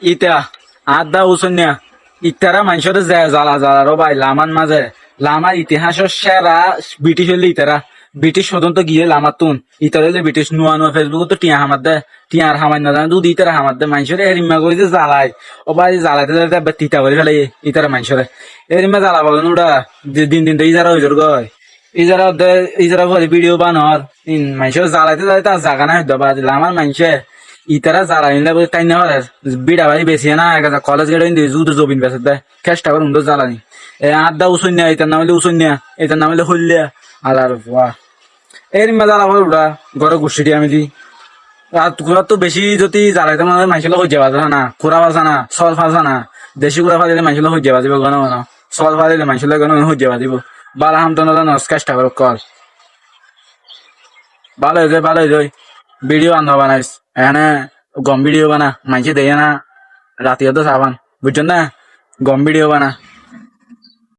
ইটা আদা উসন্যা ইতারা মানুষের জ্বালা জ্বালা রো ভাই লামান মাঝে লামার ইতিহাসের সেরা ব্রিটিশ হইলে ইতারা ব্রিটিশ স্বতন্ত্র গিয়ে লামার তুন ইতার হইলে ব্রিটিশ নুয়া নুয়া ফেসবুক তো টিয়া হামার দে টিয়ার হামার না জানে দুধ ইতারা হামার দে মানুষের এরিমা করে যে জ্বালায় ও ভাই জ্বালাতে জ্বালাতে তিতা করে ফেলে ইতারা মানুষের এরিমা জ্বালা বলেন ওটা যে দিন দিন তো ইজারা হয়ে যার গয় ইজারা ইজারা করে ভিডিও বানর মানুষের জ্বালাতে জ্বালাতে আর জাগা না হইতো বা লামার মানুষে ইতারা যারা ইনলে তাই না হরে বিড়া বাড়ি বেশি না কলেজ গেটে ইন্দি জুদ জবিন বেসে দে চেষ্টা করুন তো জ্বালানি আড্ডা উসুন্যা এটার নাম হইলে উসুন্যা এটার নাম হইলে হইলিয়া আলার বাহ এর মা জ্বালা করে উড়া ঘরে গুছিটি আমি দি কুড়া তো বেশি যদি জ্বালাইতে মানে মাইছিল হয়ে যাওয়া যায় না কুড়া বাজা না সল ফাজা না দেশি কুড়া ফাজিলে মাইছিল হয়ে যাওয়া দিব গণ গণ সল ফাজিলে মাইছিল গণ হয়ে যাওয়া দিব বালা হাম তো না চেষ্টা করো কর ভালো হয়ে যায় ভিডিও আনবা বানাইস এখানে গম ভিডিও বানা মাইছে দেয় না রাতে তো সাবান বুঝছেন না গম ভিডিও বানা